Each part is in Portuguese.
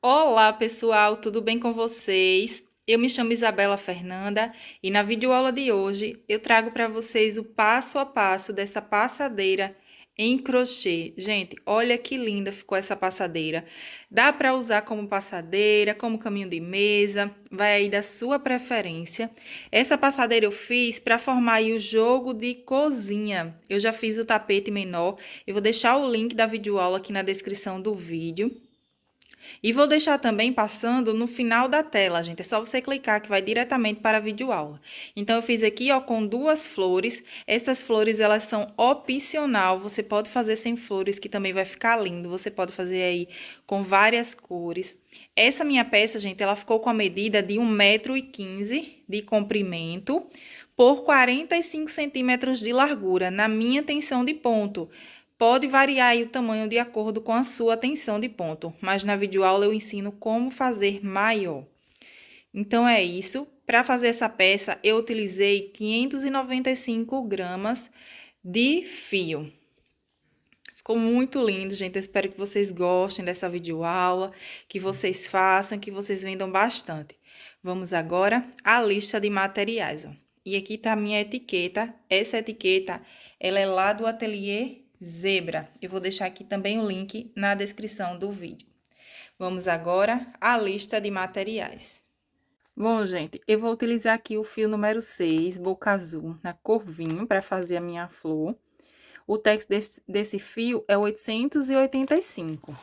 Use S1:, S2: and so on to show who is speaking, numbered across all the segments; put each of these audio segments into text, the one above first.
S1: Olá, pessoal, tudo bem com vocês? Eu me chamo Isabela Fernanda e na videoaula de hoje eu trago para vocês o passo a passo dessa passadeira em crochê. Gente, olha que linda ficou essa passadeira. Dá para usar como passadeira, como caminho de mesa, vai aí da sua preferência. Essa passadeira eu fiz para formar aí o jogo de cozinha. Eu já fiz o tapete menor, eu vou deixar o link da videoaula aqui na descrição do vídeo. E vou deixar também passando no final da tela, gente. É só você clicar que vai diretamente para a videoaula. Então, eu fiz aqui, ó, com duas flores. Essas flores, elas são opcional. Você pode fazer sem flores, que também vai ficar lindo. Você pode fazer aí com várias cores. Essa minha peça, gente, ela ficou com a medida de 1,15 m de comprimento por 45 centímetros de largura, na minha tensão de ponto. Pode variar aí o tamanho de acordo com a sua tensão de ponto, mas na videoaula eu ensino como fazer maior. Então, é isso. Para fazer essa peça, eu utilizei 595 gramas de fio. Ficou muito lindo, gente. Eu espero que vocês gostem dessa videoaula, que vocês façam, que vocês vendam bastante. Vamos agora à lista de materiais, ó. E aqui tá a minha etiqueta. Essa etiqueta, ela é lá do Ateliê Zebra. Eu vou deixar aqui também o link na descrição do vídeo. Vamos agora à lista de materiais. Bom, gente, eu vou utilizar aqui o fio número 6, boca azul, na cor vinho, para fazer a minha flor. O texto desse fio é 885.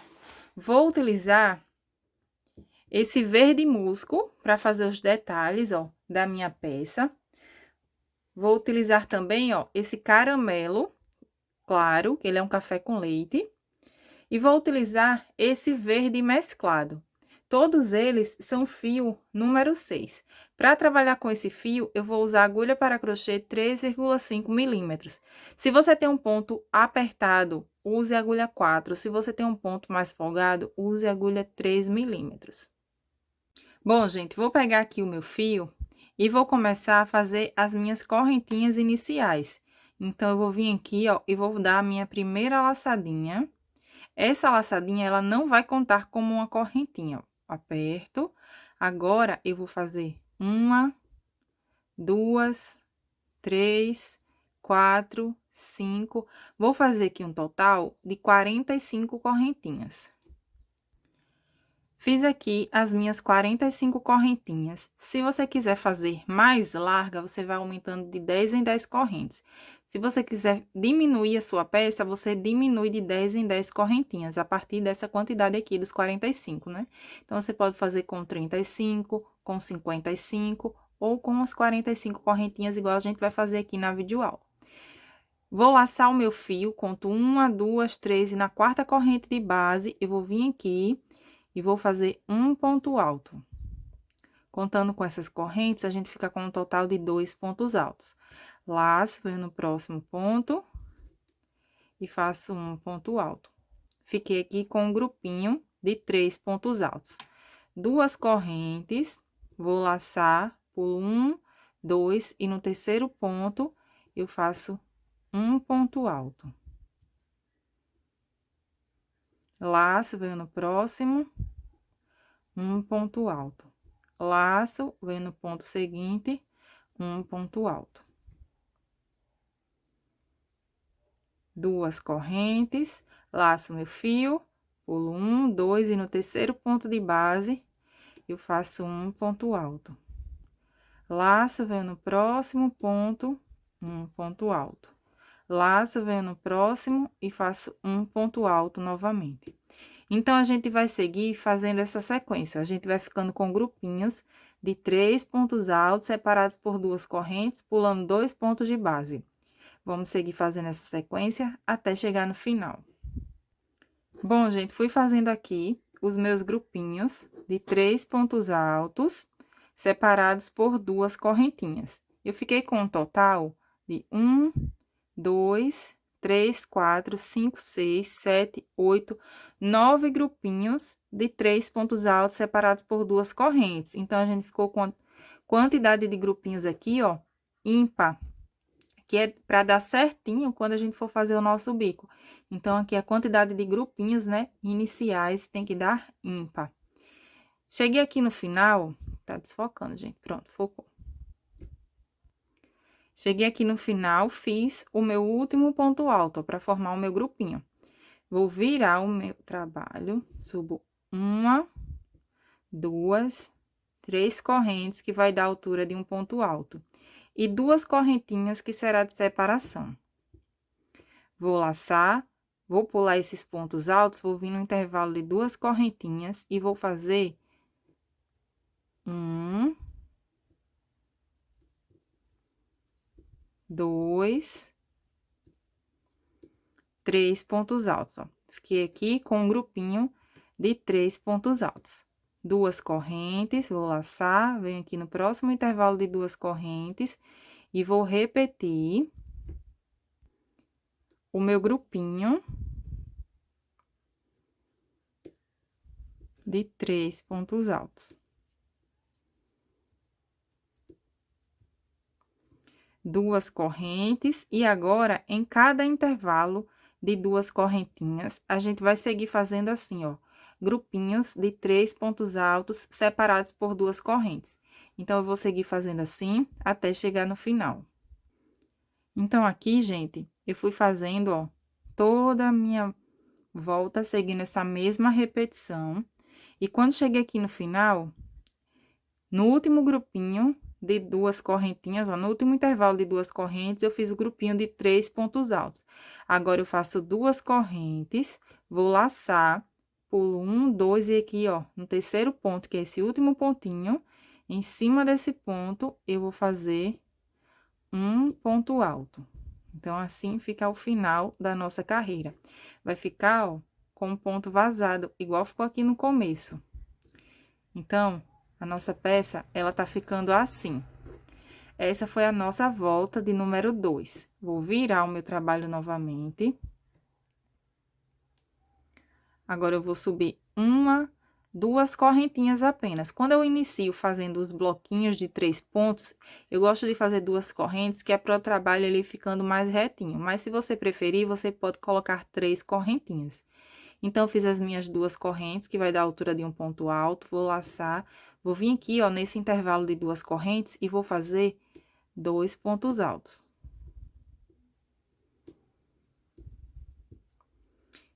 S1: Vou utilizar esse verde musgo para fazer os detalhes, ó, da minha peça. Vou utilizar também, ó, esse caramelo claro, que ele é um café com leite. E vou utilizar esse verde mesclado. Todos eles são fio número 6. Para trabalhar com esse fio, eu vou usar agulha para crochê 3,5 milímetros. Se você tem um ponto apertado, use agulha 4. Se você tem um ponto mais folgado, use agulha 3 milímetros. Bom, gente, vou pegar aqui o meu fio e vou começar a fazer as minhas correntinhas iniciais. Então, eu vou vir aqui, ó, e vou dar a minha primeira laçadinha. Essa laçadinha, ela não vai contar como uma correntinha, ó. Aperto. Agora, eu vou fazer uma, duas, três, quatro, cinco. Vou fazer aqui um total de 45 correntinhas. Fiz aqui as minhas 45 correntinhas. Se você quiser fazer mais larga, você vai aumentando de 10 em 10 correntes. Se você quiser diminuir a sua peça, você diminui de 10 em 10 correntinhas, a partir dessa quantidade aqui dos 45, né? Então, você pode fazer com 35, com 55 ou com as 45 correntinhas, igual a gente vai fazer aqui na videoaula. Vou laçar o meu fio, conto 1, 2, 3 e na quarta corrente de base, eu vou vir aqui e vou fazer um ponto alto. Contando com essas correntes, a gente fica com um total de 2 pontos altos. Laço, venho no próximo ponto e faço um ponto alto. Fiquei aqui com um grupinho de 3 pontos altos. Duas correntes, vou laçar, pulo 1, 2 e no terceiro ponto eu faço um ponto alto. Laço, venho no próximo, um ponto alto. Laço, venho no ponto seguinte, um ponto alto. Duas correntes, laço meu fio, pulo 1, 2 e no terceiro ponto de base, eu faço um ponto alto. Laço, venho no próximo ponto, um ponto alto. Laço, venho no próximo e faço um ponto alto novamente. Então, a gente vai seguir fazendo essa sequência. A gente vai ficando com grupinhos de 3 pontos altos separados por 2 correntes, pulando 2 pontos de base. Vamos seguir fazendo essa sequência até chegar no final. Bom, gente, fui fazendo aqui os meus grupinhos de 3 pontos altos separados por 2 correntinhas. Eu fiquei com um total de 1, 2, 3, 4, 5, 6, 7, 8, 9 grupinhos de 3 pontos altos separados por 2 correntes. Então, a gente ficou com a quantidade de grupinhos aqui, ó, ímpar, que é para dar certinho quando a gente for fazer o nosso bico. Então, aqui a quantidade de grupinhos, né, iniciais tem que dar ímpar. Cheguei aqui no final, tá desfocando, gente, pronto, focou. Cheguei aqui no final, fiz o meu último ponto alto, para formar o meu grupinho. Vou virar o meu trabalho, subo uma, duas, três correntes, que vai dar a altura de um ponto alto. E duas correntinhas, que será de separação. Vou laçar, vou pular esses pontos altos, vou vir no intervalo de duas correntinhas e vou fazer um, dois, três pontos altos, ó. Fiquei aqui com um grupinho de 3 pontos altos. Duas correntes, vou laçar, venho aqui no próximo intervalo de duas correntes e vou repetir o meu grupinho de 3 pontos altos. Duas correntes, e agora, em cada intervalo de duas correntinhas, a gente vai seguir fazendo assim, ó, grupinhos de 3 pontos altos separados por duas correntes. Então, eu vou seguir fazendo assim até chegar no final. Então, aqui, gente, eu fui fazendo, ó, toda a minha volta seguindo essa mesma repetição. E quando cheguei aqui no final, no último grupinho de duas correntinhas, ó, no último intervalo de duas correntes, eu fiz o grupinho de 3 pontos altos. Agora, eu faço duas correntes, vou laçar, pulo um, dois, e aqui, ó, no terceiro ponto, que é esse último pontinho, em cima desse ponto, eu vou fazer um ponto alto. Então, assim fica o final da nossa carreira. Vai ficar, ó, com um ponto vazado, igual ficou aqui no começo. Então, a nossa peça, ela tá ficando assim. Essa foi a nossa volta de número 2. Vou virar o meu trabalho novamente. Agora, eu vou subir uma, duas correntinhas apenas. Quando eu inicio fazendo os bloquinhos de 3 pontos, eu gosto de fazer duas correntes, que é para o trabalho ele ficando mais retinho. Mas, se você preferir, você pode colocar 3 correntinhas. Então, eu fiz as minhas duas correntes, que vai dar a altura de um ponto alto, vou laçar, vou vir aqui, ó, nesse intervalo de duas correntes e vou fazer 2 pontos altos.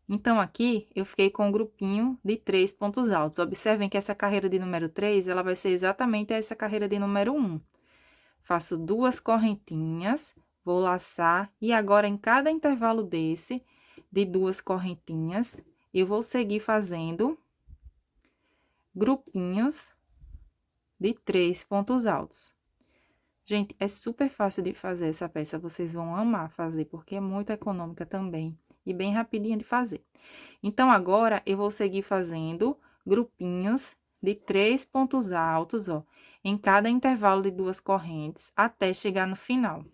S1: Então, aqui, eu fiquei com um grupinho de 3 pontos altos. Observem que essa carreira de número 3, ela vai ser exatamente essa carreira de número 1. Faço duas correntinhas, vou laçar, e agora, em cada intervalo desse, de duas correntinhas, eu vou seguir fazendo grupinhos de 3 pontos altos. Gente, é super fácil de fazer essa peça, vocês vão amar fazer, porque é muito econômica também e bem rapidinha de fazer. Então, agora, eu vou seguir fazendo grupinhos de 3 pontos altos, ó, em cada intervalo de duas correntes, até chegar no final.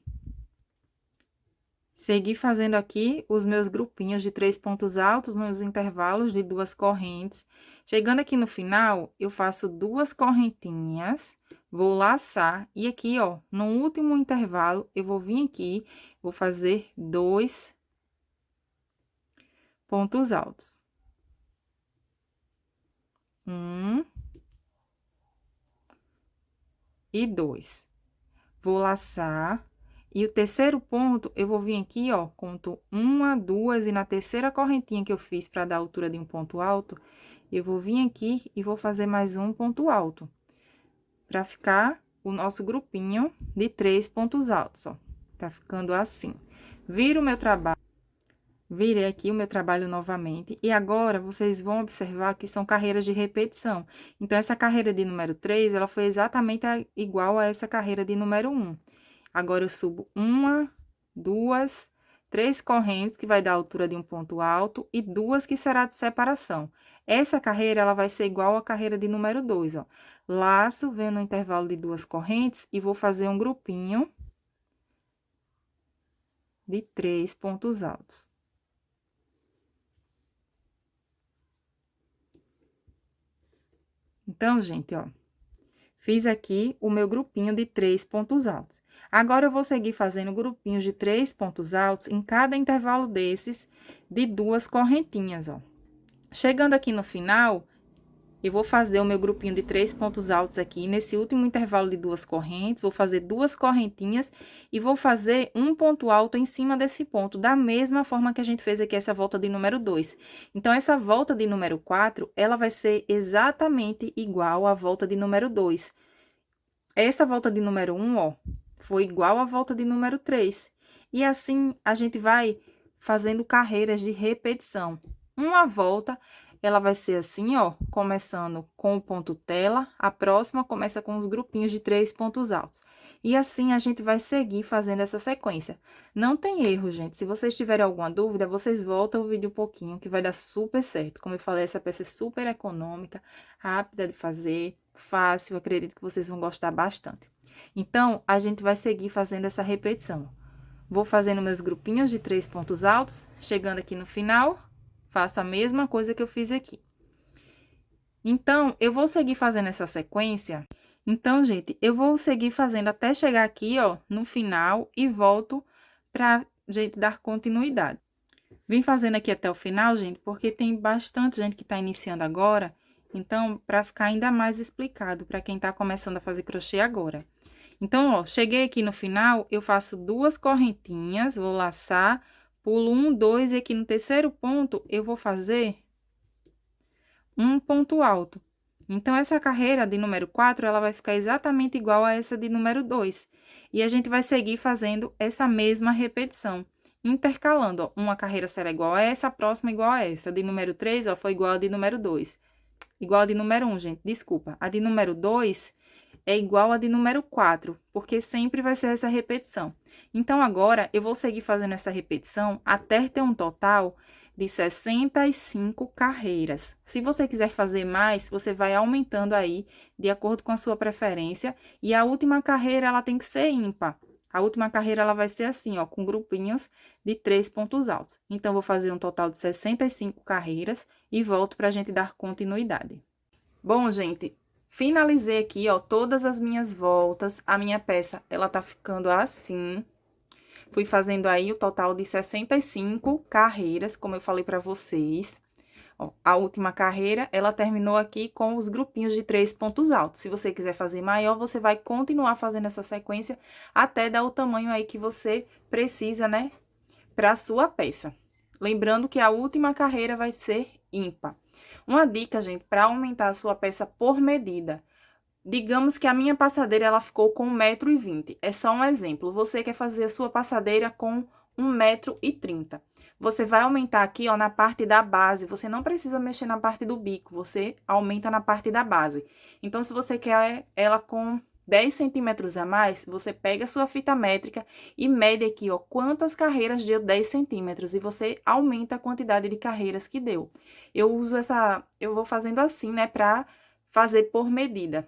S1: Segui fazendo aqui os meus grupinhos de 3 pontos altos nos intervalos de duas correntes. Chegando aqui no final, eu faço duas correntinhas, vou laçar, e aqui, ó, no último intervalo, eu vou vir aqui, vou fazer 2 pontos altos. Um e 2. Vou laçar. E o terceiro ponto, eu vou vir aqui, ó, conto uma, duas, e na terceira correntinha que eu fiz para dar a altura de um ponto alto, eu vou vir aqui e vou fazer mais um ponto alto, para ficar o nosso grupinho de 3 pontos altos, ó. Tá ficando assim. Viro o meu trabalho, virei aqui o meu trabalho novamente, e agora vocês vão observar que são carreiras de repetição. Então, essa carreira de número 3, ela foi exatamente igual a essa carreira de número 1. Agora, eu subo uma, duas, três correntes, que vai dar a altura de um ponto alto, e duas que será de separação. Essa carreira, ela vai ser igual à carreira de número 2, ó. Laço, venho no intervalo de duas correntes e vou fazer um grupinho de 3 pontos altos. Então, gente, ó, fiz aqui o meu grupinho de 3 pontos altos. Agora, eu vou seguir fazendo grupinhos de 3 pontos altos em cada intervalo desses de duas correntinhas, ó. Chegando aqui no final, eu vou fazer o meu grupinho de 3 pontos altos aqui. Nesse último intervalo de 2 correntes, vou fazer 2 correntinhas e vou fazer um ponto alto em cima desse ponto, da mesma forma que a gente fez aqui essa volta de número 2. Então, essa volta de número 4, ela vai ser exatamente igual à volta de número 2. Essa volta de número 1, ó, foi igual à volta de número 3. E assim, a gente vai fazendo carreiras de repetição. Uma volta, ela vai ser assim, ó, começando com o ponto tela, a próxima começa com os grupinhos de 3 pontos altos. E assim, a gente vai seguir fazendo essa sequência. Não tem erro, gente. Se vocês tiverem alguma dúvida, vocês voltam o vídeo um pouquinho, que vai dar super certo. Como eu falei, essa peça é super econômica, rápida de fazer, fácil, acredito que vocês vão gostar bastante. Então, a gente vai seguir fazendo essa repetição. Vou fazendo meus grupinhos de 3 pontos altos, chegando aqui no final, faço a mesma coisa que eu fiz aqui. Então, eu vou seguir fazendo essa sequência. Então, gente, eu vou seguir fazendo até chegar aqui, ó, no final e volto pra gente dar continuidade. Vim fazendo aqui até o final, gente, porque tem bastante gente que tá iniciando agora. Então, para ficar ainda mais explicado para quem tá começando a fazer crochê agora. Então, ó, cheguei aqui no final, eu faço 2 correntinhas, vou laçar, pulo 1, 2 e aqui no terceiro ponto eu vou fazer um ponto alto. Então, essa carreira de número 4, ela vai ficar exatamente igual a essa de número 2. E a gente vai seguir fazendo essa mesma repetição, intercalando, ó, uma carreira será igual a essa, a próxima igual a essa. A de número 3, ó, foi igual a de número 2. Igual a de número 1, gente, desculpa. A de número 2 é igual a de número 4, porque sempre vai ser essa repetição. Então, agora, eu vou seguir fazendo essa repetição até ter um total de 65 carreiras. Se você quiser fazer mais, você vai aumentando aí, de acordo com a sua preferência. E a última carreira, ela tem que ser ímpar. A última carreira, ela vai ser assim, ó, com grupinhos de 3 pontos altos. Então, vou fazer um total de 65 carreiras e volto para a gente dar continuidade. Bom, gente, finalizei aqui, ó, todas as minhas voltas. A minha peça, ela tá ficando assim. Fui fazendo aí o total de 65 carreiras, como eu falei pra vocês. Ó, a última carreira, ela terminou aqui com os grupinhos de 3 pontos altos. Se você quiser fazer maior, você vai continuar fazendo essa sequência até dar o tamanho aí que você precisa, né, pra sua peça. Lembrando que a última carreira vai ser ímpar. Uma dica, gente, para aumentar a sua peça por medida. Digamos que a minha passadeira, ela ficou com 1,20 m. É só um exemplo. Você quer fazer a sua passadeira com 1,30 m. Você vai aumentar aqui, ó, na parte da base. Você não precisa mexer na parte do bico, você aumenta na parte da base. Então, se você quer ela com 10 centímetros a mais, você pega a sua fita métrica e mede aqui, ó, quantas carreiras deu 10 centímetros. E você aumenta a quantidade de carreiras que deu. Eu vou fazendo assim, né, pra fazer por medida.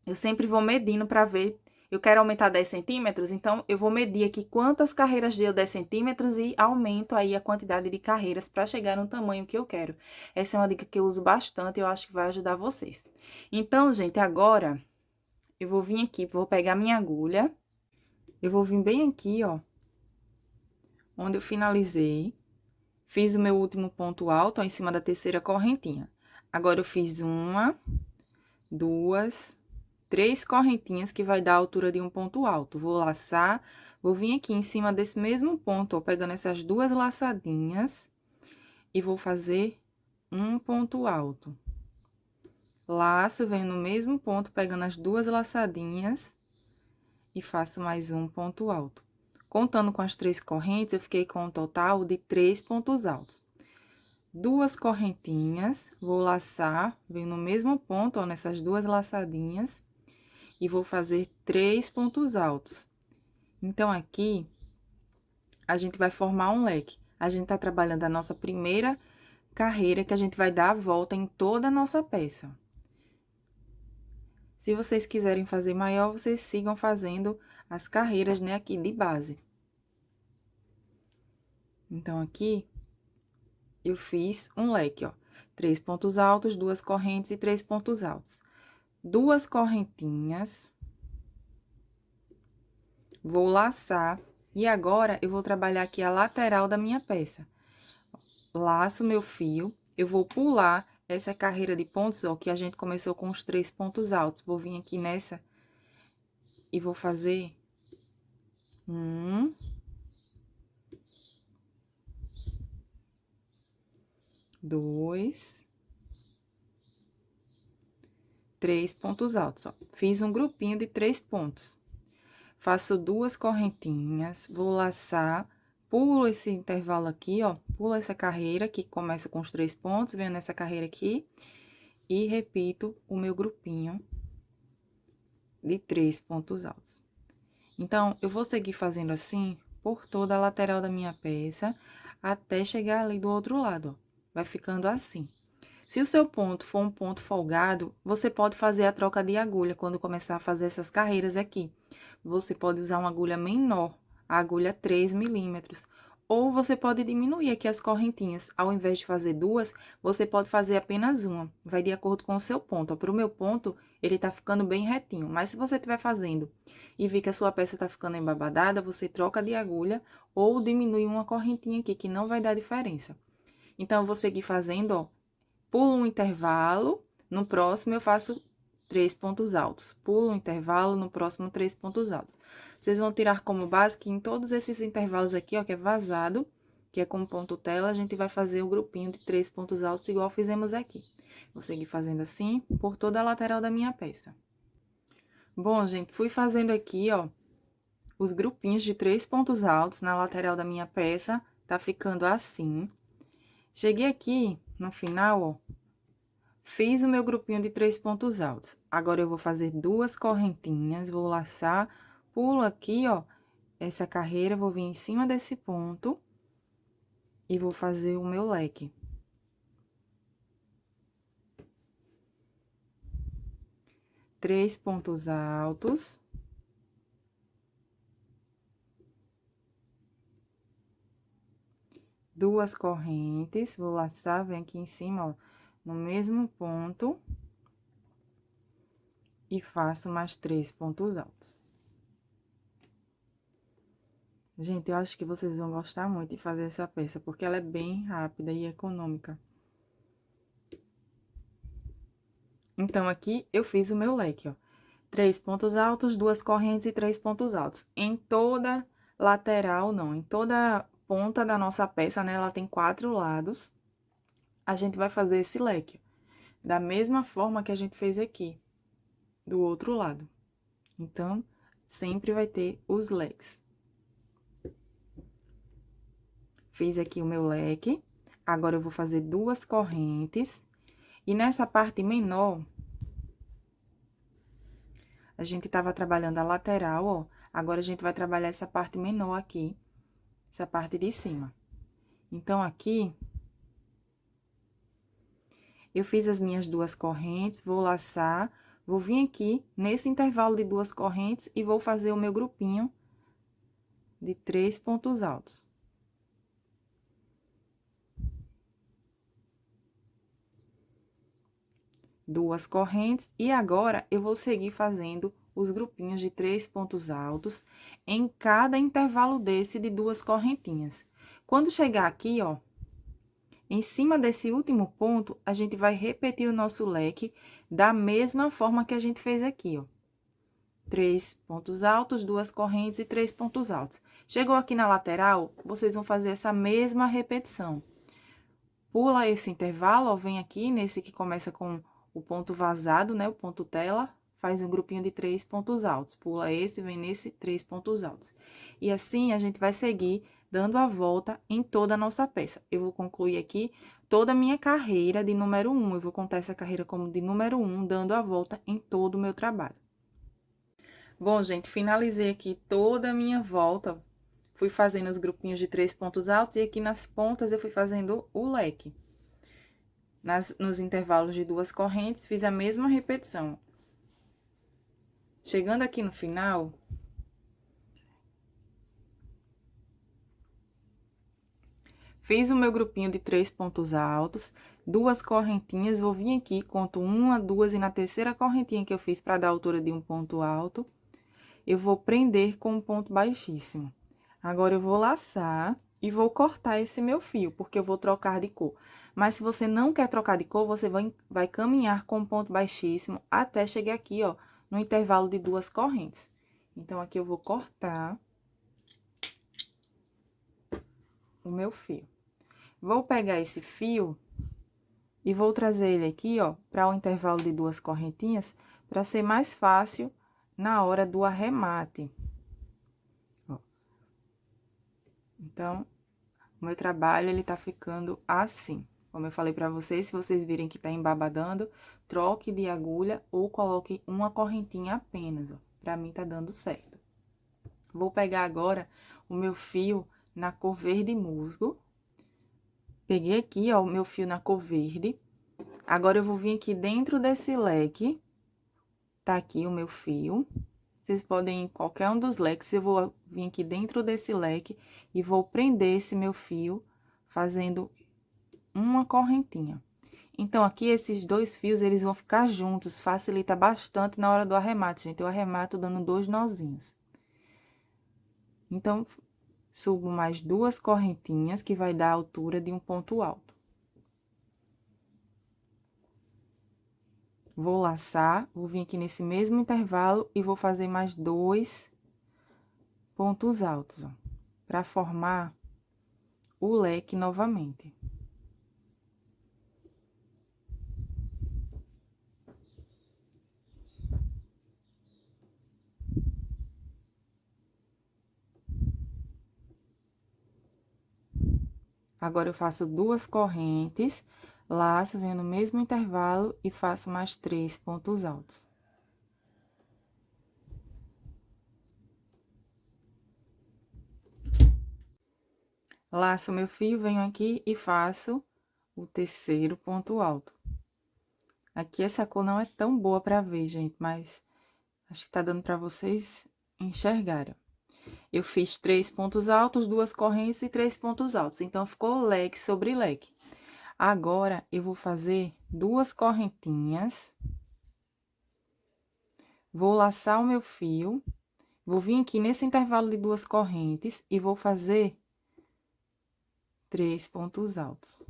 S1: Eu sempre vou medindo para ver, eu quero aumentar 10 centímetros, então eu vou medir aqui quantas carreiras deu 10 centímetros e aumento aí a quantidade de carreiras para chegar no tamanho que eu quero. Essa é uma dica que eu uso bastante e eu acho que vai ajudar vocês. Então, gente, agora eu vou vir aqui, vou pegar minha agulha, eu vou vir bem aqui, ó, onde eu finalizei, fiz o meu último ponto alto, ó, em cima da terceira correntinha. Agora, eu fiz 1, 2, 3 correntinhas, que vai dar a altura de um ponto alto. Vou laçar, vou vir aqui em cima desse mesmo ponto, ó, pegando essas 2 laçadinhas, e vou fazer um ponto alto. Laço, venho no mesmo ponto, pegando as 2 laçadinhas, e faço mais um ponto alto. Contando com as 3 correntes, eu fiquei com um total de 3 pontos altos. 2 correntinhas, vou laçar, venho no mesmo ponto, ó, nessas 2 laçadinhas, e vou fazer 3 pontos altos. Então, aqui, a gente vai formar um leque. A gente tá trabalhando a nossa primeira carreira, que a gente vai dar a volta em toda a nossa peça. Se vocês quiserem fazer maior, vocês sigam fazendo as carreiras, né, aqui de base. Então, aqui, eu fiz um leque, ó. 3 pontos altos, 2 correntes e 3 pontos altos. 2 correntinhas. Vou laçar. E agora, eu vou trabalhar aqui a lateral da minha peça. Laço meu fio, eu vou pular essa carreira de pontos, ó, que a gente começou com os 3 pontos altos. Vou vir aqui nessa e vou fazer 1, 2, 3 pontos altos, ó. Fiz um grupinho de 3 pontos. Faço 2 correntinhas, vou laçar, pulo esse intervalo aqui, ó, pulo essa carreira que começa com os 3 pontos, venho nessa carreira aqui e repito o meu grupinho de 3 pontos altos. Então, eu vou seguir fazendo assim por toda a lateral da minha peça, até chegar ali do outro lado, ó. Vai ficando assim. Se o seu ponto for um ponto folgado, você pode fazer a troca de agulha quando começar a fazer essas carreiras aqui. Você pode usar uma agulha menor, a agulha 3 milímetros. Ou você pode diminuir aqui as correntinhas. Ao invés de fazer 2, você pode fazer apenas uma. Vai de acordo com o seu ponto. Para o meu ponto, ele tá ficando bem retinho. Mas se você estiver fazendo e vir que a sua peça tá ficando embabadada, você troca de agulha ou diminui uma correntinha aqui, que não vai dar diferença. Então, eu vou seguir fazendo, ó. Pulo um intervalo, no próximo eu faço 3 pontos altos. Pulo um intervalo, no próximo 3 pontos altos. Vocês vão tirar como base que em todos esses intervalos aqui, ó, que é vazado, que é com ponto tela, a gente vai fazer o grupinho de 3 pontos altos, igual fizemos aqui. Vou seguir fazendo assim, por toda a lateral da minha peça. Bom, gente, fui fazendo aqui, ó, os grupinhos de 3 pontos altos na lateral da minha peça, tá ficando assim. Cheguei aqui no final, ó, fiz o meu grupinho de 3 pontos altos. Agora, eu vou fazer 2 correntinhas, vou laçar, pulo aqui, ó, essa carreira, vou vir em cima desse ponto e vou fazer o meu leque. 3 pontos altos. Duas correntes, vou laçar, vem aqui em cima, ó, no mesmo ponto. E faço mais 3 pontos altos. Gente, eu acho que vocês vão gostar muito de fazer essa peça, porque ela é bem rápida e econômica. Então, aqui, eu fiz o meu leque, ó. 3 pontos altos, 2 correntes e 3 pontos altos. Em toda lateral, não, em toda ponta da nossa peça, né, ela tem 4 lados. A gente vai fazer esse leque, da mesma forma que a gente fez aqui, do outro lado. Então, sempre vai ter os leques. Fiz aqui o meu leque, agora eu vou fazer 2 correntes. E nessa parte menor, a gente tava trabalhando a lateral, ó. Agora, a gente vai trabalhar essa parte menor aqui, essa parte de cima. Então, aqui, eu fiz as minhas 2 correntes, vou laçar, vou vir aqui nesse intervalo de 2 correntes e vou fazer o meu grupinho de 3 pontos altos. Duas correntes, e agora eu vou seguir fazendo os grupinhos de 3 pontos altos em cada intervalo desse de 2 correntinhas. Quando chegar aqui, ó, em cima desse último ponto, a gente vai repetir o nosso leque da mesma forma que a gente fez aqui, ó. 3 pontos altos, 2 correntes e 3 pontos altos. Chegou aqui na lateral, vocês vão fazer essa mesma repetição. Pula esse intervalo, ó, vem aqui nesse que começa com o ponto vazado, né, o ponto tela, faz um grupinho de 3 pontos altos. Pula esse, vem nesse, 3 pontos altos. E assim, a gente vai seguir dando a volta em toda a nossa peça. Eu vou concluir aqui toda a minha carreira de número 1. Eu vou contar essa carreira como de número 1, dando a volta em todo o meu trabalho. Bom, gente, finalizei aqui toda a minha volta. Fui fazendo os grupinhos de 3 pontos altos e aqui nas pontas eu fui fazendo o leque. Nos intervalos de 2 correntes, fiz a mesma repetição. Chegando aqui no final, fiz o meu grupinho de 3 pontos altos, 2 correntinhas, vou vir aqui, conto 1, 2 e na terceira correntinha que eu fiz para dar a altura de um ponto alto, eu vou prender com um ponto baixíssimo. Agora, eu vou laçar e vou cortar esse meu fio, porque eu vou trocar de cor.
S2: Mas se você não quer trocar de cor, você vai caminhar com ponto baixíssimo até chegar aqui, ó, no intervalo de 2 correntes. Então, aqui eu vou cortar o meu fio. Vou pegar esse fio e vou trazer ele aqui, ó, para o intervalo de 2 correntinhas, para ser mais fácil na hora do arremate. Ó. Então, o meu trabalho, ele tá ficando assim. Como eu falei pra vocês, se vocês virem que tá embabadando, troque de agulha ou coloque uma correntinha apenas, ó. Pra mim tá dando certo. Vou pegar agora o meu fio na cor verde musgo. Peguei aqui, ó, o meu fio na cor verde. Agora, eu vou vir aqui dentro desse leque. Tá aqui o meu fio. Vocês podem ir em qualquer um dos leques. Eu vou vir aqui dentro desse leque e vou prender esse meu fio fazendo uma correntinha. Então, aqui, esses 2 fios, eles vão ficar juntos, facilita bastante na hora do arremate, gente. Eu arremato dando 2 nozinhos. Então, subo mais 2 correntinhas, que vai dar a altura de um ponto alto. Vou laçar, vou vir aqui nesse mesmo intervalo e vou fazer mais 2 pontos altos, ó, pra formar o leque novamente. Agora, eu faço 2 correntes, laço, venho no mesmo intervalo e faço mais 3 pontos altos. Laço meu fio, venho aqui e faço o terceiro ponto alto. Aqui, essa cor não é tão boa pra ver, gente, mas acho que tá dando pra vocês enxergarem. Eu fiz 3 pontos altos, 2 correntes e 3 pontos altos. Então, ficou leque sobre leque. Agora, eu vou fazer 2 correntinhas. Vou laçar o meu fio. Vou vir aqui nesse intervalo de 2 correntes e vou fazer 3 pontos altos.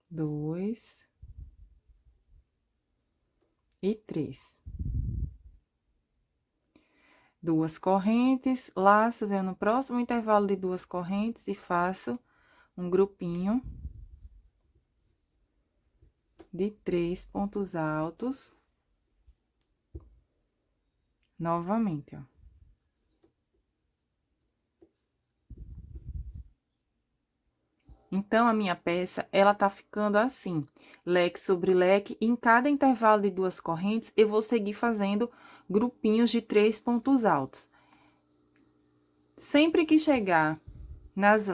S2: 2 e 3. 2 correntes, laço, venho no próximo intervalo de 2 correntes e faço um grupinho de 3 pontos altos. Novamente, ó. Então, a minha peça, ela tá ficando assim, leque sobre leque, e em cada intervalo de 2 correntes, eu vou seguir fazendo grupinhos de 3 pontos altos. Sempre que chegar nas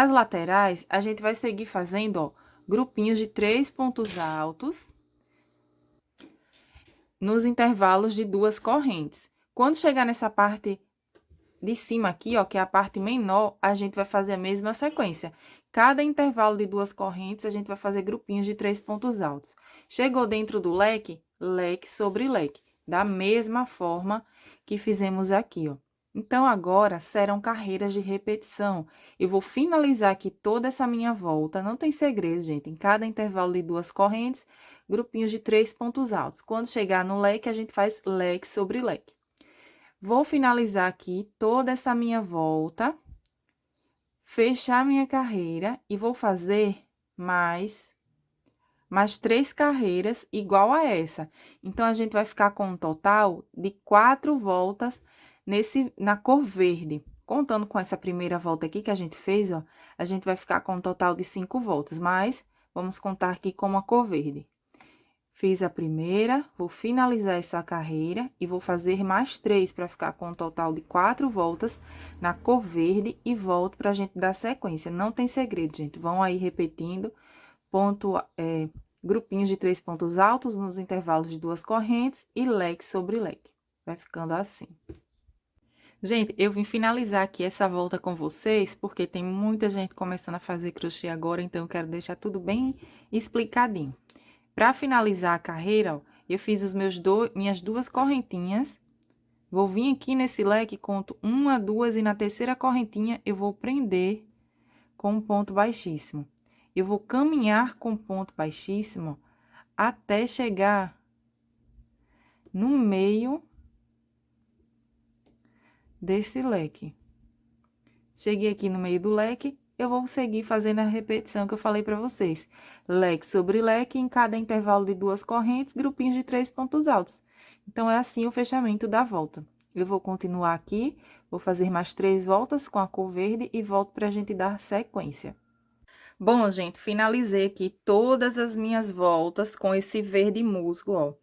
S2: laterais, a gente vai seguir fazendo, ó, grupinhos de 3 pontos altos nos intervalos de 2 correntes. Quando chegar nessa parte de cima aqui, ó, que é a parte menor, a gente vai fazer a mesma sequência. Cada intervalo de 2 correntes, a gente vai fazer grupinhos de 3 pontos altos. Chegou dentro do leque, leque sobre leque, da mesma forma que fizemos aqui, ó. Então, agora, serão carreiras de repetição. Eu vou finalizar aqui toda essa minha volta, não tem segredo, gente. Em cada intervalo de 2 correntes, grupinhos de 3 pontos altos. Quando chegar no leque, a gente faz leque sobre leque. Vou finalizar aqui toda essa minha volta, fechar minha carreira e vou fazer mais 3 carreiras igual a essa. Então, a gente vai ficar com um total de 4 voltas na cor verde. Contando com essa primeira volta aqui que a gente fez, ó, a gente vai ficar com um total de 5 voltas, mas vamos contar aqui com a cor verde. Fiz a primeira, vou finalizar essa carreira e vou fazer mais 3 para ficar com um total de 4 voltas na cor verde e volto pra gente dar sequência. Não tem segredo, gente. Vão aí repetindo grupinhos de 3 pontos altos nos intervalos de 2 correntes e leque sobre leque. Vai ficando assim. Gente, eu vim finalizar aqui essa volta com vocês, porque tem muita gente começando a fazer crochê agora, então eu quero deixar tudo bem explicadinho. Para finalizar a carreira, ó, eu fiz minhas 2 correntinhas. Vou vir aqui nesse leque, conto 1, 2 e na terceira correntinha eu vou prender com um ponto baixíssimo. Eu vou caminhar com ponto baixíssimo até chegar no meio desse leque. Cheguei aqui no meio do leque, eu vou seguir fazendo a repetição que eu falei para vocês. Leque sobre leque, em cada intervalo de 2 correntes, grupinhos de 3 pontos altos. Então, é assim o fechamento da volta. Eu vou continuar aqui, vou fazer mais 3 voltas com a cor verde e volto para a gente dar sequência. Bom, gente, finalizei aqui todas as minhas voltas com esse verde musgo, ó.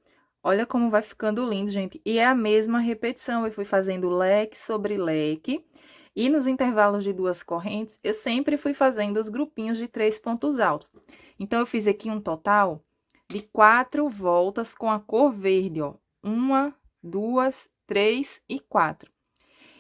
S2: Olha como vai ficando lindo, gente. E é a mesma repetição, eu fui fazendo leque sobre leque. E nos intervalos de 2 correntes, eu sempre fui fazendo os grupinhos de 3 pontos altos. Então, eu fiz aqui um total de 4 voltas com a cor verde, ó. 1, 2, 3 e 4.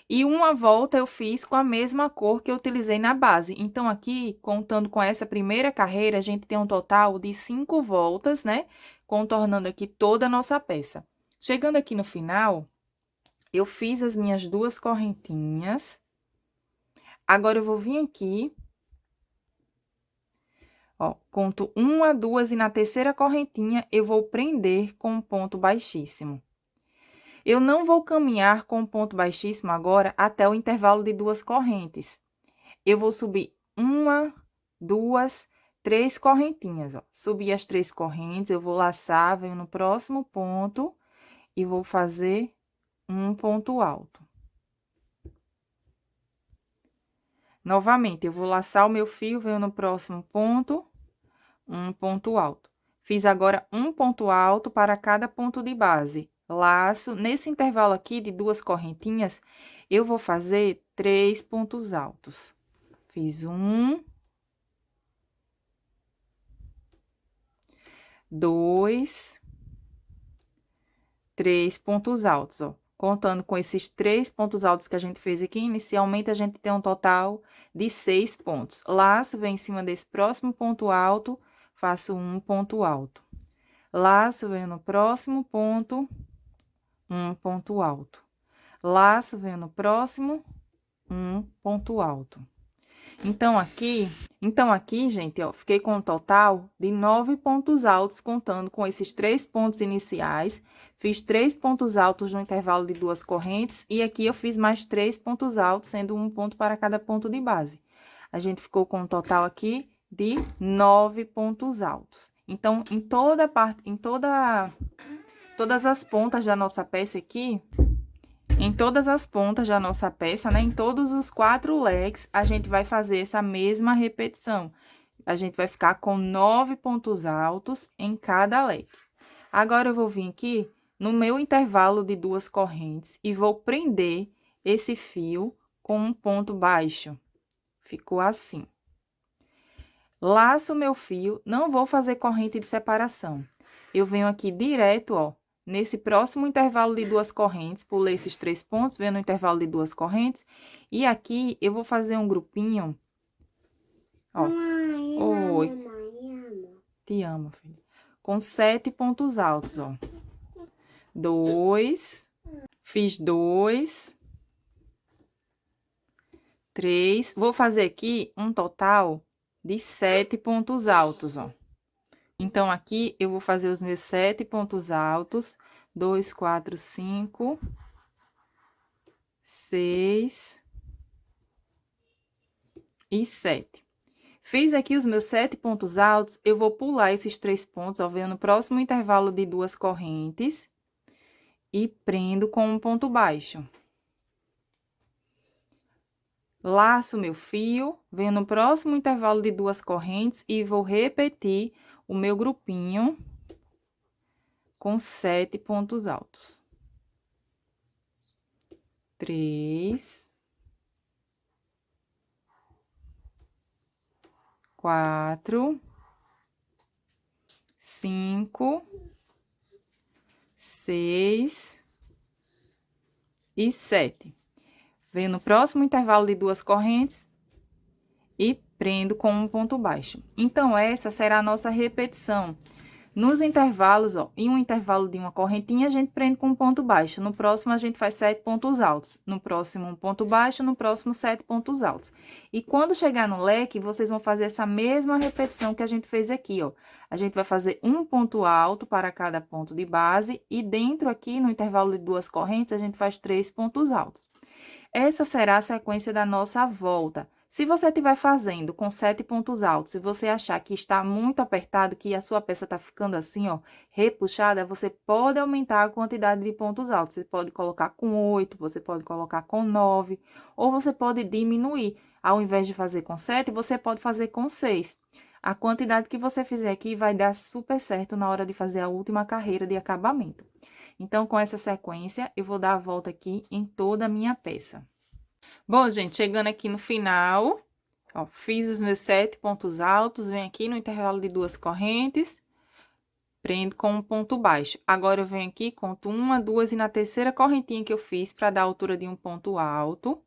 S2: E uma volta eu fiz com a mesma cor que eu utilizei na base. Então, aqui, contando com essa primeira carreira, a gente tem um total de 5 voltas, né? Contornando aqui toda a nossa peça. Chegando aqui no final, eu fiz as minhas 2 correntinhas. Agora, eu vou vir aqui, ó, conto 1, 2 e na terceira correntinha, eu vou prender com um ponto baixíssimo. Eu não vou caminhar com um ponto baixíssimo agora até o intervalo de 2 correntes. Eu vou subir 1, 2, 3 correntinhas, ó. Subi as 3 correntes, eu vou laçar, venho no próximo ponto e vou fazer um ponto alto. Novamente, eu vou laçar o meu fio, venho no próximo ponto, um ponto alto. Fiz agora um ponto alto para cada ponto de base. Laço, nesse intervalo aqui de 2 correntinhas, eu vou fazer 3 pontos altos. Fiz 1, 2, 3 pontos altos, ó. Contando com esses 3 pontos altos que a gente fez aqui, inicialmente a gente tem um total de 6 pontos. Laço, venho em cima desse próximo ponto alto, faço um ponto alto. Laço, venho no próximo ponto, um ponto alto. Laço, venho no próximo, um ponto alto. Então, aqui, gente, ó, fiquei com um total de 9 pontos altos, contando com esses 3 pontos iniciais. Fiz 3 pontos altos no intervalo de 2 correntes, e aqui eu fiz mais 3 pontos altos, sendo um ponto para cada ponto de base. A gente ficou com um total aqui de 9 pontos altos. Então, em toda a parte, todas as pontas da nossa peça aqui, em todas as pontas da nossa peça, né? Em todos os 4 leques, a gente vai fazer essa mesma repetição. A gente vai ficar com 9 pontos altos em cada leque. Agora, eu vou vir aqui no meu intervalo de 2 correntes e vou prender esse fio com um ponto baixo. Ficou assim. Laço o meu fio, não vou fazer corrente de separação. Eu venho aqui direto, ó, nesse próximo intervalo de 2 correntes, pulei esses 3 pontos, venho no intervalo de 2 correntes, e aqui eu vou fazer um grupinho, ó. Oi. Te amo, filho. Com 7 pontos altos, ó. 2, fiz 2, 3, vou fazer aqui um total de 7 pontos altos, ó. Então, aqui, eu vou fazer os meus 7 pontos altos, 2, 4, 5, 6 e 7. Fiz aqui os meus 7 pontos altos, eu vou pular esses 3 pontos, ó, venho no próximo intervalo de 2 correntes e prendo com um ponto baixo. Laço meu fio, venho no próximo intervalo de 2 correntes e vou repetir o meu grupinho com 7 pontos altos. 3, 4, 5, 6 e 7. Venho no próximo intervalo de 2 correntes e prendo com um ponto baixo. Então, essa será a nossa repetição Nos intervalos, ó, em um intervalo de uma correntinha, a gente prende com um ponto baixo. No próximo, a gente faz 7 pontos altos. No próximo, um ponto baixo. No próximo, 7 pontos altos. E quando chegar no leque, vocês vão fazer essa mesma repetição que a gente fez aqui, ó. A gente vai fazer um ponto alto para cada ponto de base. E dentro aqui, no intervalo de 2 correntes, a gente faz 3 pontos altos. Essa será a sequência da nossa volta. Se você estiver fazendo com 7 pontos altos, se você achar que está muito apertado, que a sua peça está ficando assim, ó, repuxada, você pode aumentar a quantidade de pontos altos. Você pode colocar com 8, você pode colocar com 9, ou você pode diminuir. Ao invés de fazer com 7, você pode fazer com 6. A quantidade que você fizer aqui vai dar super certo na hora de fazer a última carreira de acabamento. Então, com essa sequência, eu vou dar a volta aqui em toda a minha peça. Bom, gente, chegando aqui no final, ó, fiz os meus 7 pontos altos, venho aqui no intervalo de 2 correntes, prendo com um ponto baixo. Agora, eu venho aqui, conto 1, 2 e na terceira correntinha que eu fiz, para dar a altura de um ponto alto,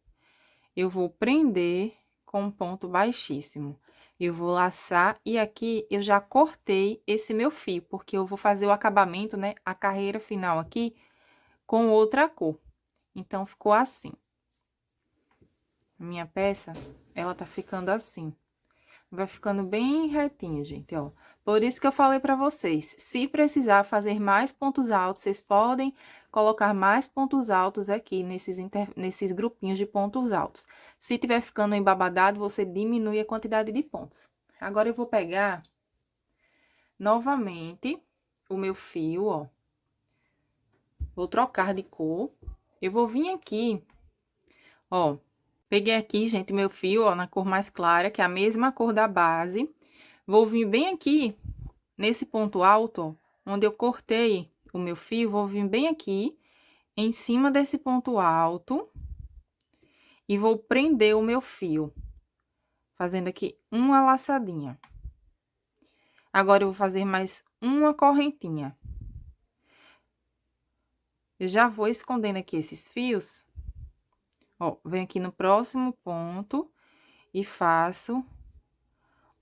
S2: eu vou prender com um ponto baixíssimo. Eu vou laçar e aqui eu já cortei esse meu fio, porque eu vou fazer o acabamento, né, a carreira final aqui, com outra cor. Então, ficou assim. Minha peça, ela tá ficando assim. Vai ficando bem retinho, gente, ó. Por isso que eu falei pra vocês, se precisar fazer mais pontos altos, vocês podem colocar mais pontos altos aqui nesses grupinhos de pontos altos. Se tiver ficando embabadado, você diminui a quantidade de pontos. Agora, eu vou pegar novamente o meu fio, ó. Vou trocar de cor. Eu vou vir aqui, ó. Peguei aqui, gente, meu fio, ó, na cor mais clara, que é a mesma cor da base. Vou vir bem aqui, nesse ponto alto, ó, onde eu cortei o meu fio, vou vir bem aqui, em cima desse ponto alto, e vou prender o meu fio, fazendo aqui uma laçadinha. Agora, eu vou fazer mais uma correntinha. Eu já vou escondendo aqui esses fios. Ó, venho aqui no próximo ponto e faço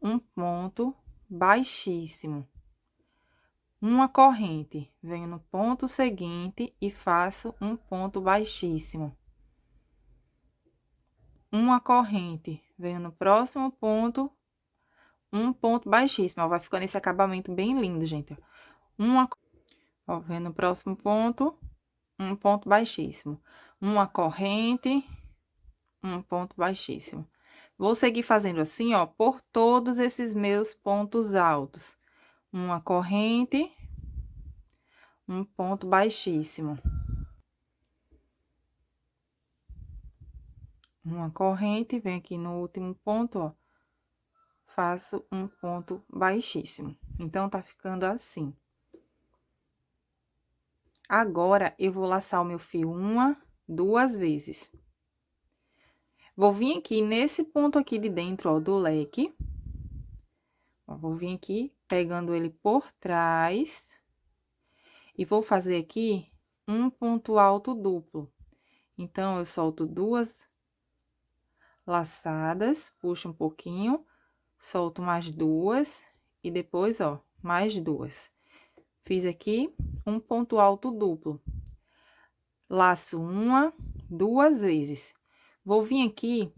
S2: um ponto baixíssimo. Uma corrente, venho no ponto seguinte e faço um ponto baixíssimo. Uma corrente, venho no próximo ponto, um ponto baixíssimo. Ó, vai ficando esse acabamento bem lindo, gente. Ó, venho no próximo ponto, um ponto baixíssimo. Uma corrente, um ponto baixíssimo. Vou seguir fazendo assim, ó, por todos esses meus pontos altos. Uma corrente, um ponto baixíssimo. Uma corrente, venho aqui no último ponto, ó, faço um ponto baixíssimo. Então, tá ficando assim. Agora, eu vou laçar o meu fio 1, 2 vezes. Vou vir aqui nesse ponto aqui de dentro, ó, do leque. Ó, vou vir aqui, pegando ele por trás. E vou fazer aqui um ponto alto duplo. Então, eu solto 2 laçadas, puxo um pouquinho, solto mais 2 e depois, ó, mais 2. Fiz aqui um ponto alto duplo. Laço 1, 2 vezes. Vou vir aqui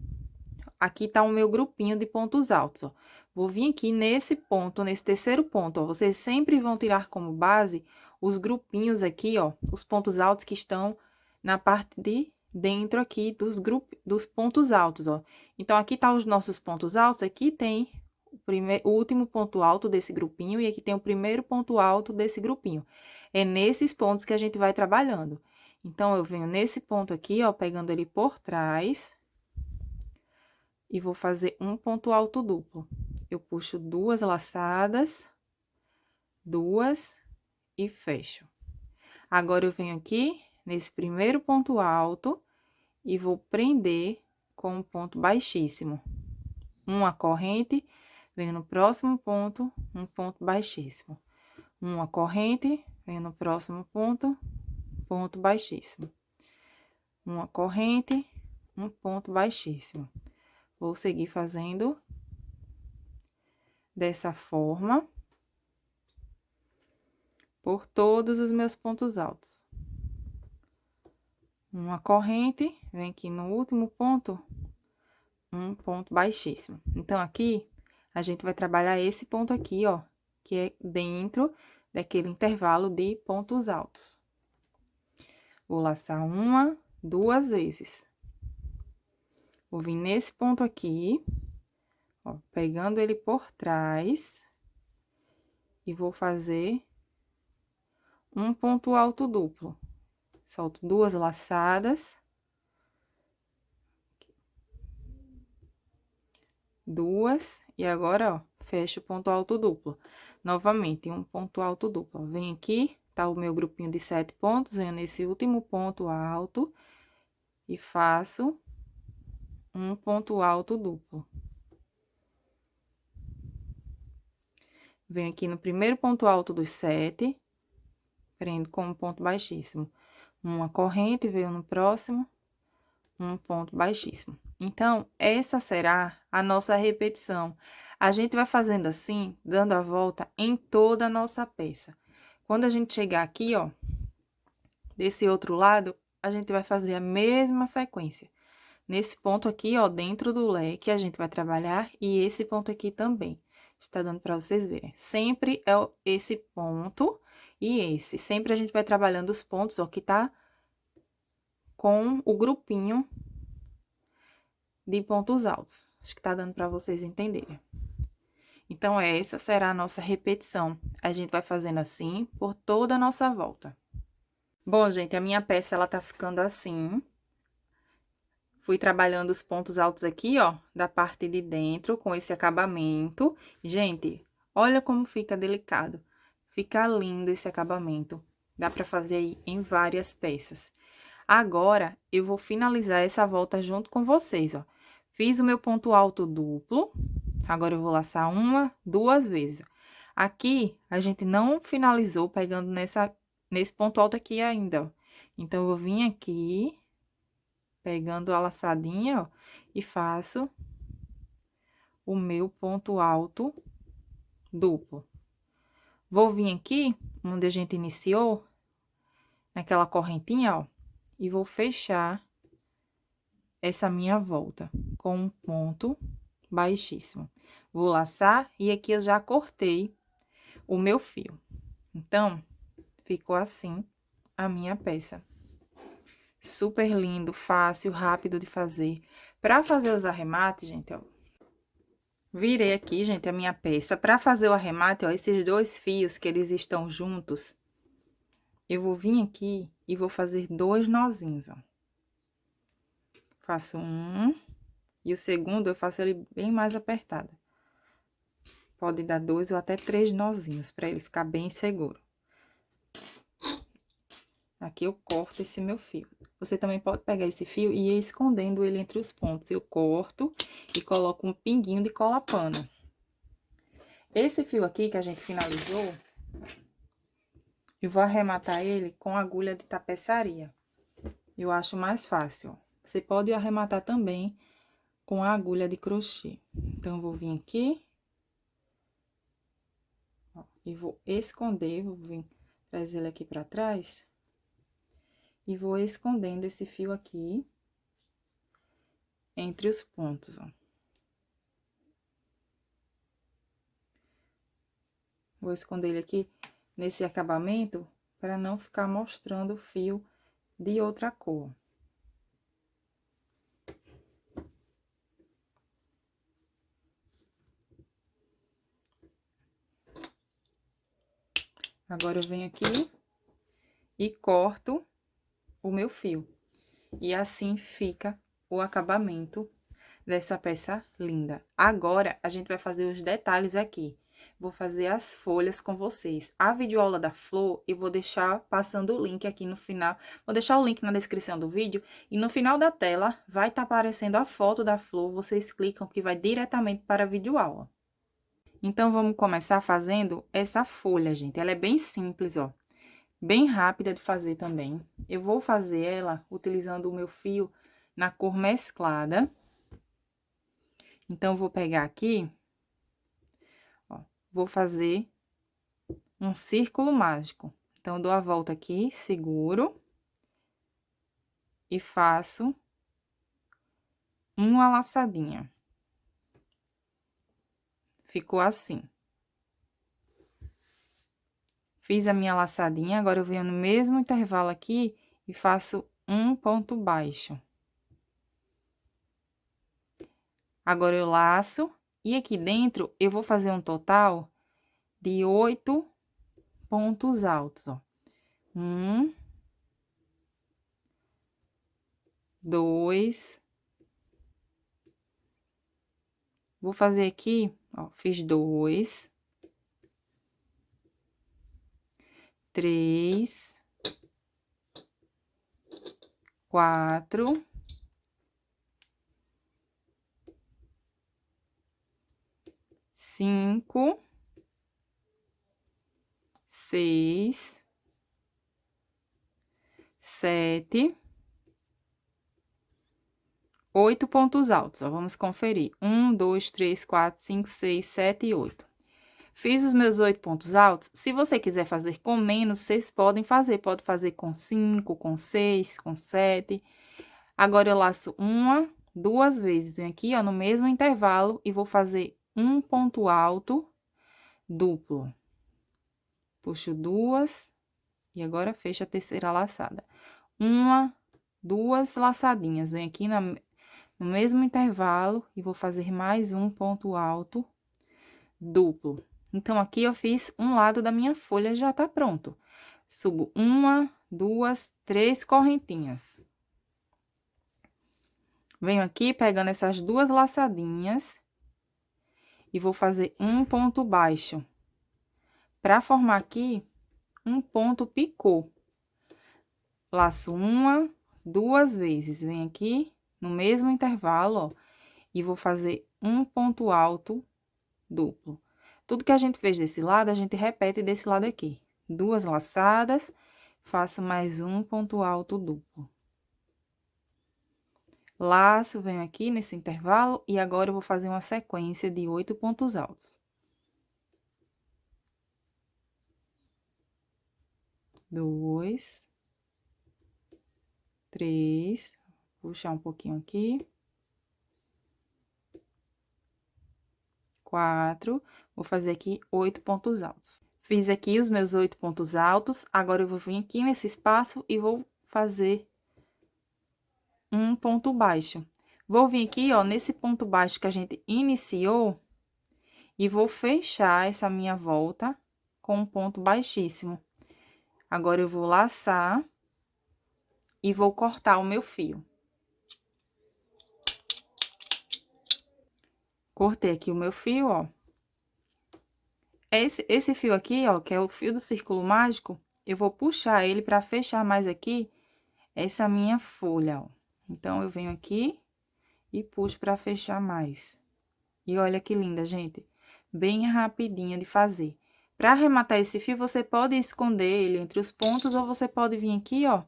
S2: tá o meu grupinho de pontos altos, ó. Vou vir aqui nesse ponto, nesse terceiro ponto, ó. Vocês sempre vão tirar como base os grupinhos aqui, ó, os pontos altos que estão na parte de dentro aqui dos pontos altos, ó. Então, aqui tá os nossos pontos altos, aqui tem o último ponto alto desse grupinho e aqui tem o primeiro ponto alto desse grupinho. É nesses pontos que a gente vai trabalhando. Então, eu venho nesse ponto aqui, ó, pegando ele por trás e vou fazer um ponto alto duplo. Eu puxo 2 laçadas, 2 e fecho. Agora, eu venho aqui nesse primeiro ponto alto e vou prender com um ponto baixíssimo. Uma corrente, venho no próximo ponto, um ponto baixíssimo. Uma corrente, venho no próximo ponto, ponto baixíssimo. Uma corrente, um ponto baixíssimo. Vou seguir fazendo dessa forma. por todos os meus pontos altos. Uma corrente, vem aqui no último ponto, um ponto baixíssimo. Então, aqui, a gente vai trabalhar esse ponto aqui, ó, que é dentro daquele intervalo de pontos altos. Vou laçar uma, duas vezes. Vou vir nesse ponto aqui, ó, pegando ele por trás, e vou fazer um ponto alto duplo. Solto duas laçadas. Duas, e agora, ó, fecho o ponto alto duplo. Novamente, um ponto alto duplo. Vem aqui, tá o meu grupinho de 7 pontos, venho nesse último ponto alto e faço um ponto alto duplo. Venho aqui no primeiro ponto alto dos 7, prendo com um ponto baixíssimo. Uma corrente, venho no próximo, um ponto baixíssimo. Então, essa será a nossa repetição. A gente vai fazendo assim, dando a volta em toda a nossa peça. Quando a gente chegar aqui, ó, desse outro lado, a gente vai fazer a mesma sequência. Nesse ponto aqui, ó, dentro do leque, a gente vai trabalhar, e esse ponto aqui também. Está dando para vocês verem. Sempre é esse ponto e esse. Sempre a gente vai trabalhando os pontos, ó, que tá com o grupinho de pontos altos. Acho que tá dando para vocês entenderem. Então, essa será a nossa repetição. A gente vai fazendo assim por toda a nossa volta. Bom, gente, a minha peça, ela tá ficando assim. Fui trabalhando os pontos altos aqui, ó, da parte de dentro, com esse acabamento. Gente, olha como fica delicado. Fica lindo esse acabamento. Dá pra fazer aí em várias peças. Agora, eu vou finalizar essa volta junto com vocês, ó. Fiz o meu ponto alto duplo. Agora, eu vou laçar uma, duas vezes. Aqui, a gente não finalizou pegando nesse ponto alto aqui ainda, ó. Então, eu vou vir aqui, pegando a laçadinha, ó, e faço o meu ponto alto duplo. Vou vir aqui, onde a gente iniciou, naquela correntinha, ó, e vou fechar essa minha volta com um ponto baixíssimo. Vou laçar e aqui eu já cortei o meu fio. Então, ficou assim a minha peça. Super lindo, fácil, rápido de fazer. Para fazer os arremates, gente, ó, virei aqui, gente, a minha peça. Para fazer o arremate, ó, esses dois fios que eles estão juntos, eu vou vir aqui e vou fazer dois nozinhos, ó. Faço um, e o segundo eu faço ele bem mais apertado. Pode dar 2 ou até 3 nozinhos, para ele ficar bem seguro. Aqui eu corto esse meu fio. Você também pode pegar esse fio e ir escondendo ele entre os pontos. Eu corto e coloco um pinguinho de cola pano. Esse fio aqui que a gente finalizou, eu vou arrematar ele com agulha de tapeçaria. Eu acho mais fácil, ó. Você pode arrematar também com a agulha de crochê. Então, eu vou vir aqui, ó, e vou esconder, vou vir trazer ele aqui pra trás. E vou escondendo esse fio aqui entre os pontos, ó. Vou esconder ele aqui nesse acabamento para não ficar mostrando o fio de outra cor. Agora, eu venho aqui e corto o meu fio. E assim fica o acabamento dessa peça linda. Agora, a gente vai fazer os detalhes aqui. Vou fazer as folhas com vocês. A videoaula da flor, eu vou deixar passando o link aqui no final. Vou deixar o link na descrição do vídeo. E no final da tela, vai estar aparecendo a foto da flor. Vocês clicam que vai diretamente para a videoaula. Então, vamos começar fazendo essa folha, gente. Ela é bem simples, ó. Bem rápida de fazer também. Eu vou fazer ela utilizando o meu fio na cor mesclada. Então, vou pegar aqui, ó, vou fazer um círculo mágico. Então, eu dou a volta aqui, seguro e faço uma laçadinha. Ficou assim. Fiz a minha laçadinha, agora eu venho no mesmo intervalo aqui e faço um ponto baixo. Agora eu laço e aqui dentro eu vou fazer um total de 8 pontos altos, ó. 1, 2. Vou fazer aqui, ó, fiz 2, 3, 4, 5, 6, 7, 8 pontos altos, ó, vamos conferir. 1, 2, 3, 4, 5, 6, 7 e 8. Fiz os meus 8 pontos altos. Se você quiser fazer com menos, vocês podem fazer. Pode fazer com 5, com 6, com 7. Agora, eu laço uma, 2 vezes. Venho aqui, ó, no mesmo intervalo e vou fazer um ponto alto duplo. Puxo 2 e agora fecho a terceira laçada. 1, 2 laçadinhas. Venho aqui no mesmo intervalo e vou fazer mais um ponto alto duplo. Então, aqui eu fiz um lado da minha folha, já tá pronto. Subo 1, 2, 3 correntinhas. Venho aqui pegando essas 2 laçadinhas e vou fazer um ponto baixo. Para formar aqui um ponto picô. Laço 1, 2 vezes. Venho aqui no mesmo intervalo, ó, e vou fazer um ponto alto duplo. Tudo que a gente fez desse lado, a gente repete desse lado aqui. 2 laçadas, faço mais um ponto alto duplo. Laço, venho aqui nesse intervalo e agora eu vou fazer uma sequência de 8 pontos altos. 2, 3, puxar um pouquinho aqui. 4, vou fazer aqui 8 pontos altos. Fiz aqui os meus 8 pontos altos, agora eu vou vir aqui nesse espaço e vou fazer um ponto baixo. Vou vir aqui, ó, nesse ponto baixo que a gente iniciou e vou fechar essa minha volta com um ponto baixíssimo. Agora, eu vou laçar e vou cortar o meu fio. Cortei aqui o meu fio, ó. Esse fio aqui, ó, que é o fio do círculo mágico, eu vou puxar ele para fechar mais aqui essa minha folha, ó. Então, eu venho aqui e puxo para fechar mais. E olha que linda, gente. Bem rapidinha de fazer. Para arrematar esse fio, você pode esconder ele entre os pontos ou você pode vir aqui, ó.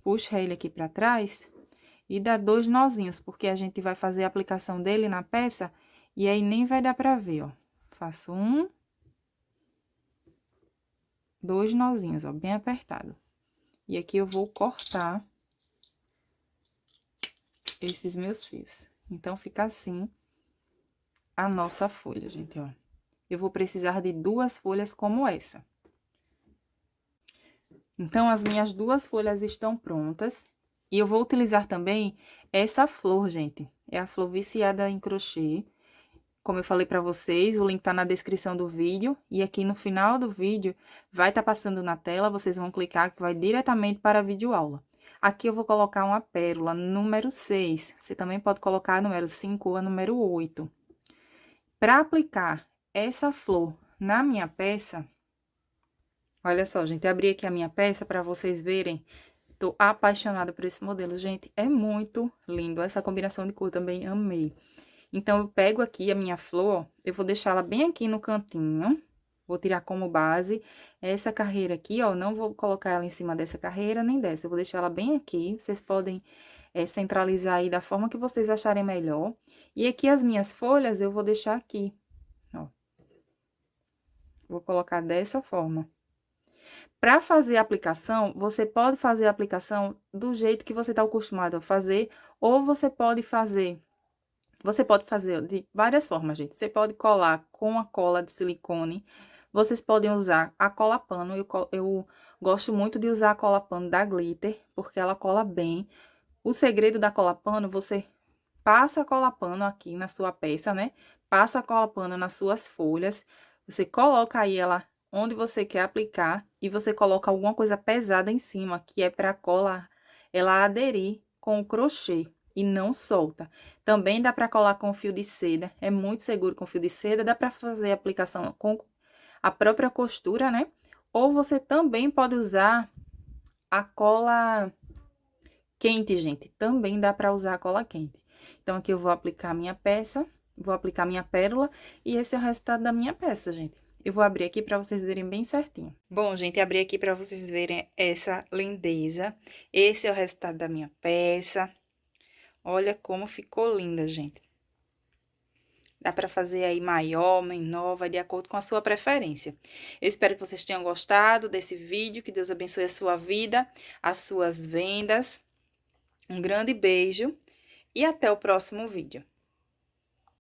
S2: Puxa ele aqui para trás e dá 2 nozinhos, porque a gente vai fazer a aplicação dele na peça e aí nem vai dar para ver, ó. Faço 1, 2 nozinhos, ó, bem apertado. E aqui eu vou cortar esses meus fios. Então, fica assim a nossa folha, gente, ó. Eu vou precisar de 2 folhas como essa. Então, as minhas 2 folhas estão prontas. E eu vou utilizar também essa flor, gente. É a flor viciada em crochê. Como eu falei pra vocês, o link tá na descrição do vídeo. E aqui no final do vídeo vai estar passando na tela, vocês vão clicar que vai diretamente para a videoaula. Aqui eu vou colocar uma pérola número 6. Você também pode colocar a número 5 ou a número 8. Para aplicar essa flor na minha peça, olha só, gente, abri aqui a minha peça para vocês verem. Tô apaixonada por esse modelo, gente, é muito lindo. Essa combinação de cor também amei. Então, eu pego aqui a minha flor, eu vou deixar ela bem aqui no cantinho. Vou tirar como base essa carreira aqui, ó, não vou colocar ela em cima dessa carreira nem dessa. Eu vou deixar ela bem aqui, vocês podem centralizar aí da forma que vocês acharem melhor. E aqui as minhas folhas eu vou deixar aqui, ó. Vou colocar dessa forma. Para fazer a aplicação, você pode fazer a aplicação do jeito que você está acostumado a fazer, ou você pode fazer de várias formas, gente. Você pode colar com a cola de silicone, vocês podem usar a cola pano. Eu gosto muito de usar a cola pano da Glitter, porque ela cola bem. O segredo da cola pano, você passa a cola pano aqui na sua peça, né? Passa a cola pano nas suas folhas, você coloca aí ela onde você quer aplicar e você coloca alguma coisa pesada em cima, que é para a cola ela aderir com o crochê e não solta. Também dá para colar com fio de seda, é muito seguro com fio de seda, dá para fazer a aplicação com a própria costura, né? Ou você também pode usar a cola quente, gente. Também dá para usar a cola quente. Então, aqui eu vou aplicar minha peça, vou aplicar minha pérola, e esse é o resultado da minha peça, gente. Eu vou abrir aqui para vocês verem bem certinho.
S1: Bom, gente, abri aqui para vocês verem essa lindeza. Esse é o resultado da minha peça. Olha como ficou linda, gente. Dá para fazer aí maior, menor, vai de acordo com a sua preferência. Eu espero que vocês tenham gostado desse vídeo, que Deus abençoe a sua vida, as suas vendas. Um grande beijo e até o próximo vídeo.